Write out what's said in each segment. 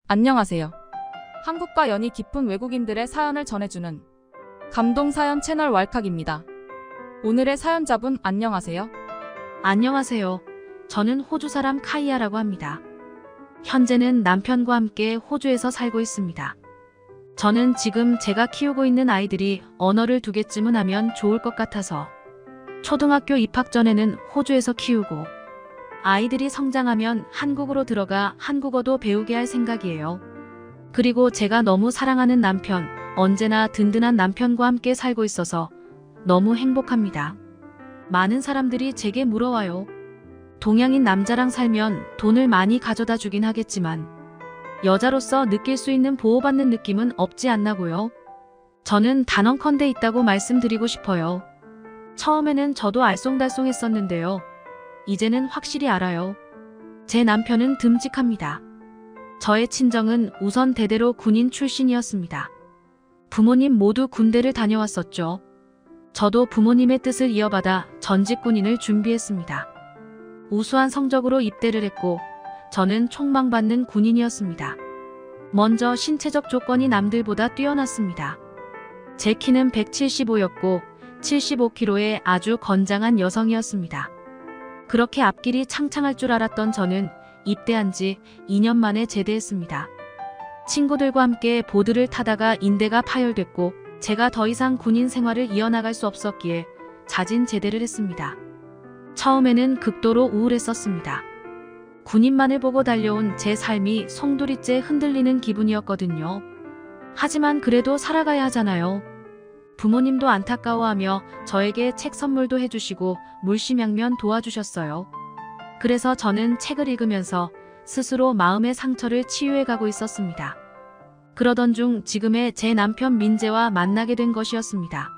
안녕하세요. 한국과 연이 깊은 외국인들의 사연을 전해주는 감동사연 채널 왈칵입니다. 오늘의 사연자분 안녕하세요. 안녕하세요. 저는 호주 사람 카이아라고 합니다. 현재는 남편과 함께 호주에서 살고 있습니다. 저는 지금 제가 키우고 있는 아이들이 언어를 2개쯤은 하면 좋을 것 같아서 초등학교 입학 전에는 호주에서 키우고 아이들이 성장하면 한국으로 들어가 한국어도 배우게 할 생각이에요. 그리고 제가 너무 사랑하는 남편, 언제나 든든한 남편과 함께 살고 있어서 너무 행복합니다. 많은 사람들이 제게 물어와요. 동양인 남자랑 살면 돈을 많이 가져다 주긴 하겠지만 여자로서 느낄 수 있는 보호받는 느낌은 없지 않나고요. 저는 단언컨대 있다고 말씀드리고 싶어요. 처음에는 저도 알쏭달쏭했었는데요. 이제는 확실히 알아요. 제 남편은 듬직합니다. 저의 친정은 우선 대대로 군인 출신이었습니다. 부모님 모두 군대를 다녀왔었죠. 저도 부모님의 뜻을 이어받아 전직 군인을 준비했습니다. 우수한 성적으로 입대를 했고 저는 총망받는 군인이었습니다. 먼저 신체적 조건이 남들보다 뛰어났습니다. 제 키는 175였고 75kg의 아주 건장한 여성이었습니다. 그렇게 앞길이 창창할 줄 알았던 저는 입대한 지 2년 만에 제대했습니다. 친구들과 함께 보드를 타다가 인대가 파열됐고 제가 더 이상 군인 생활을 이어나갈 수 없었기에 자진 제대를 했습니다. 처음에는 극도로 우울했었습니다. 군인만을 보고 달려온 제 삶이 송두리째 흔들리는 기분이었거든요. 하지만 그래도 살아가야 하잖아요. 부모님도 안타까워하며 저에게 책 선물도 해주시고 물심양면 도와주셨어요. 그래서 저는 책을 읽으면서 스스로 마음의 상처를 치유해가고 있었습니다. 그러던 중 지금의 제 남편 민재와 만나게 된 것이었습니다.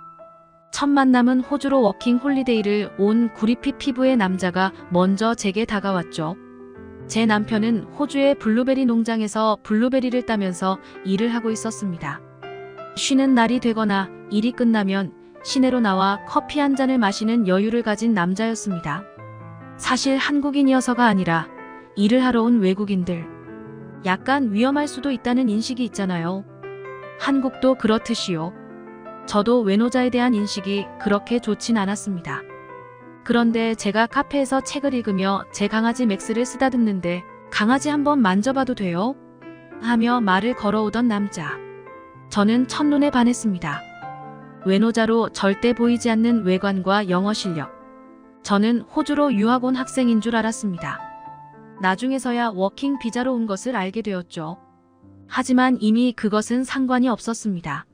첫 만남은 호주로 워킹 홀리데이를 온 구리피 피부의 남자가 먼저 제게 다가왔죠. 제 남편은 호주의 블루베리 농장에서 블루베리를 따면서 일을 하고 있었습니다. 쉬는 날이 되거나 일이 끝나면 시내로 나와 커피 한 잔을 마시는 여유를 가진 남자였습니다. 사실 한국인이어서가 아니라 일을 하러 온 외국인들. 약간 위험할 수도 있다는 인식이 있잖아요. 한국도 그렇듯이요. 저도 외노자에 대한 인식이 그렇게 좋진 않았습니다. 그런데 제가 카페에서 책을 읽으며 제 강아지 맥스를 쓰다듬는데 강아지 한번 만져봐도 돼요? 하며 말을 걸어오던 남자. 저는 첫눈에 반했습니다. 외노자로 절대 보이지 않는 외관과 영어 실력. 저는 호주로 유학 온 학생인 줄 알았습니다. 나중에서야 워킹 비자로 온 것을 알게 되었죠. 하지만 이미 그것은 상관이 없었습니다.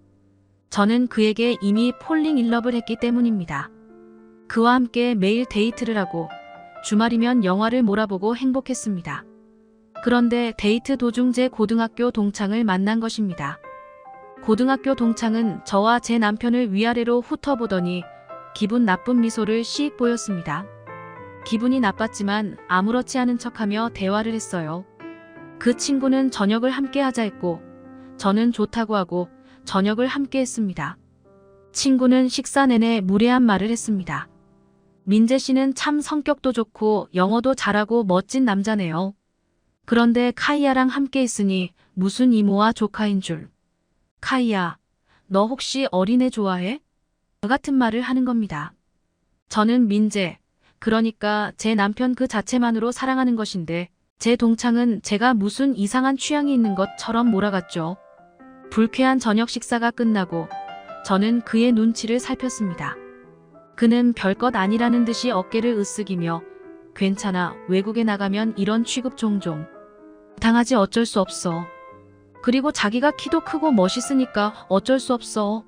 저는 그에게 이미 폴링 인러브를 했기 때문입니다. 그와 함께 매일 데이트를 하고 주말이면 영화를 몰아보고 행복했습니다. 그런데 데이트 도중 제 고등학교 동창을 만난 것입니다. 고등학교 동창은 저와 제 남편을 위아래로 훑어보더니 기분 나쁜 미소를 씩 보였습니다. 기분이 나빴지만 아무렇지 않은 척하며 대화를 했어요. 그 친구는 저녁을 함께 하자 했고 저는 좋다고 하고 저녁을 함께 했습니다. 친구는 식사 내내 무례한 말을 했습니다. 민재 씨는 참 성격도 좋고 영어도 잘하고 멋진 남자네요. 그런데 카이아랑 함께 있으니 무슨 이모와 조카인 줄. 카이아, 너 혹시 어린애 좋아해? 같은 말을 하는 겁니다. 저는 민재, 그러니까 제 남편 그 자체만으로 사랑하는 것인데 제 동창은 제가 무슨 이상한 취향이 있는 것처럼 몰아갔죠. 불쾌한 저녁 식사가 끝나고 저는 그의 눈치를 살폈습니다. 그는 별것 아니라는 듯이 어깨를 으쓱이며 괜찮아, 외국에 나가면 이런 취급 종종 당하지 어쩔 수 없어. 그리고 자기가 키도 크고 멋있으니까 어쩔 수 없어.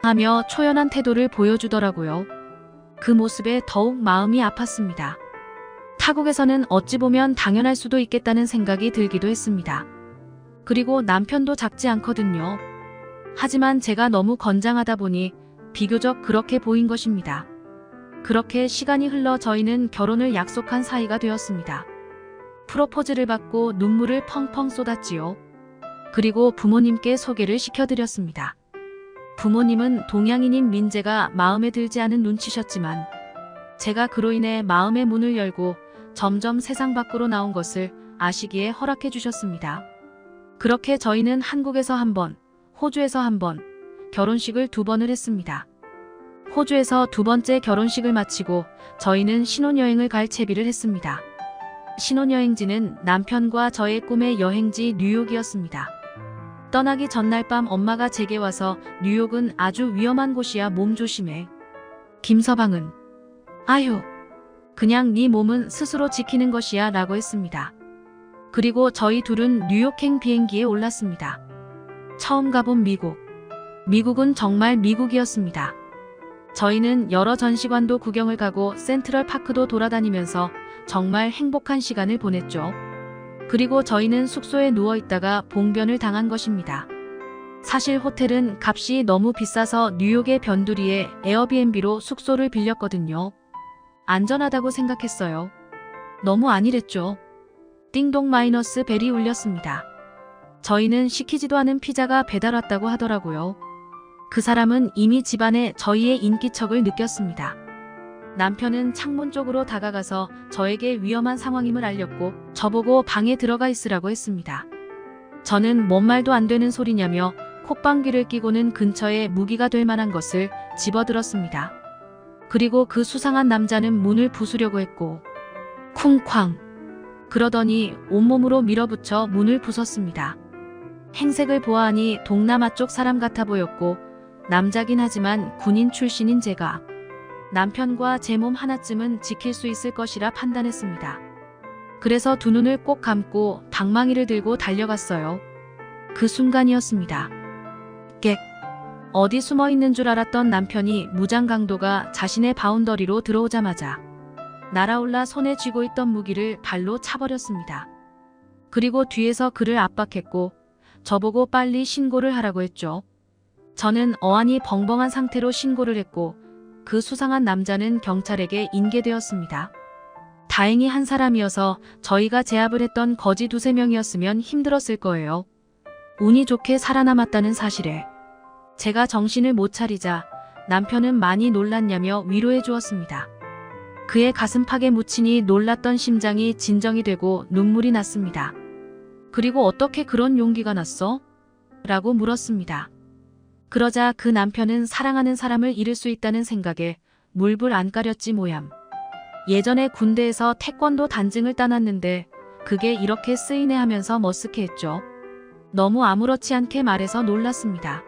하며 초연한 태도를 보여주더라고요. 그 모습에 더욱 마음이 아팠습니다. 타국에서는 어찌 보면 당연할 수도 있겠다는 생각이 들기도 했습니다. 그리고 남편도 작지 않거든요. 하지만 제가 너무 건장하다 보니 비교적 그렇게 보인 것입니다. 그렇게 시간이 흘러 저희는 결혼을 약속한 사이가 되었습니다. 프로포즈를 받고 눈물을 펑펑 쏟았지요. 그리고 부모님께 소개를 시켜드렸습니다. 부모님은 동양인인 민재가 마음에 들지 않은 눈치셨지만 제가 그로 인해 마음의 문을 열고 점점 세상 밖으로 나온 것을 아시기에 허락해 주셨습니다. 그렇게 저희는 한국에서 한 번, 호주에서 한 번, 결혼식을 2번을 했습니다. 호주에서 2번째 결혼식을 마치고 저희는 신혼여행을 갈 채비를 했습니다. 신혼여행지는 남편과 저의 꿈의 여행지 뉴욕이었습니다. 떠나기 전날 밤 엄마가 제게 와서 뉴욕은 아주 위험한 곳이야 몸 조심해. 김서방은 아휴 그냥 네 몸은 스스로 지키는 것이야 라고 했습니다. 그리고 저희 둘은 뉴욕행 비행기에 올랐습니다. 처음 가본 미국. 미국은 정말 미국이었습니다. 저희는 여러 전시관도 구경을 가고 센트럴 파크도 돌아다니면서 정말 행복한 시간을 보냈죠. 그리고 저희는 숙소에 누워 있다가 봉변을 당한 것입니다. 사실 호텔은 값이 너무 비싸서 뉴욕의 변두리에 에어비앤비로 숙소를 빌렸거든요. 안전하다고 생각했어요. 너무 아니랬죠. 띵동 마이너스 벨이 울렸습니다. 저희는 시키지도 않은 피자가 배달 왔다고 하더라고요. 그 사람은 이미 집안에 저희의 인기척을 느꼈습니다. 남편은 창문 쪽으로 다가가서 저에게 위험한 상황임을 알렸고 저보고 방에 들어가 있으라고 했습니다. 저는 뭔 말도 안 되는 소리냐며 콧방귀를 뀌고는 근처에 무기가 될 만한 것을 집어들었습니다. 그리고 그 수상한 남자는 문을 부수려고 했고 쿵쾅 그러더니 온몸으로 밀어붙여 문을 부쉈습니다. 행색을 보아하니 동남아 쪽 사람 같아 보였고 남자긴 하지만 군인 출신인 제가 남편과 제 몸 하나쯤은 지킬 수 있을 것이라 판단했습니다. 그래서 두 눈을 꼭 감고 방망이를 들고 달려갔어요. 그 순간이었습니다. 객. 어디 숨어 있는 줄 알았던 남편이 무장강도가 자신의 바운더리로 들어오자마자 날아올라 손에 쥐고 있던 무기를 발로 차버렸습니다. 그리고 뒤에서 그를 압박했고 저보고 빨리 신고를 하라고 했죠. 저는 어안이 벙벙한 상태로 신고를 했고 그 수상한 남자는 경찰에게 인계되었습니다. 다행히 한 사람이어서 저희가 제압을 했던 거지 2~3명이었으면 힘들었을 거예요. 운이 좋게 살아남았다는 사실에 제가 정신을 못 차리자 남편은 많이 놀랐냐며 위로해 주었습니다. 그의 가슴팍에 묻히니 놀랐던 심장이 진정이 되고 눈물이 났습니다. 그리고 어떻게 그런 용기가 났어? 라고 물었습니다. 그러자 그 남편은 사랑하는 사람을 잃을 수 있다는 생각에 물불 안 가렸지 모양. 예전에 군대에서 태권도 단증을 따놨는데 그게 이렇게 쓰이네 하면서 머쓱해했죠. 너무 아무렇지 않게 말해서 놀랐습니다.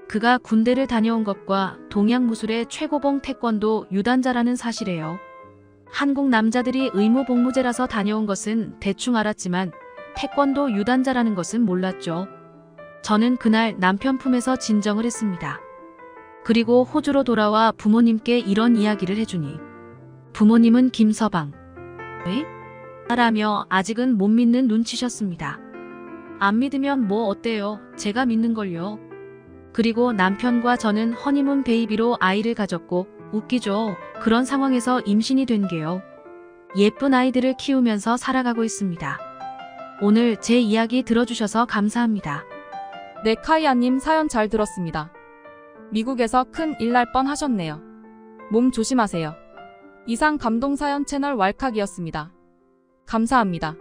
그가 군대를 다녀온 것과 동양무술의 최고봉 태권도 유단자라는 사실이에요. 한국 남자들이 의무복무제라서 다녀온 것은 대충 알았지만 태권도 유단자라는 것은 몰랐죠. 저는 그날 남편 품에서 진정을 했습니다. 그리고 호주로 돌아와 부모님께 이런 이야기를 해주니 부모님은 김서방 왜? 라며 아직은 못 믿는 눈치셨습니다. 안 믿으면 뭐 어때요? 제가 믿는걸요. 그리고 남편과 저는 허니문 베이비로 아이를 가졌고 웃기죠. 그런 상황에서 임신이 된 게요. 예쁜 아이들을 키우면서 살아가고 있습니다. 오늘 제 이야기 들어주셔서 감사합니다. 네, 카이아님 사연 잘 들었습니다. 미국에서 큰 일 날 뻔 하셨네요. 몸 조심하세요. 이상 감동사연 채널 왈칵이었습니다. 감사합니다.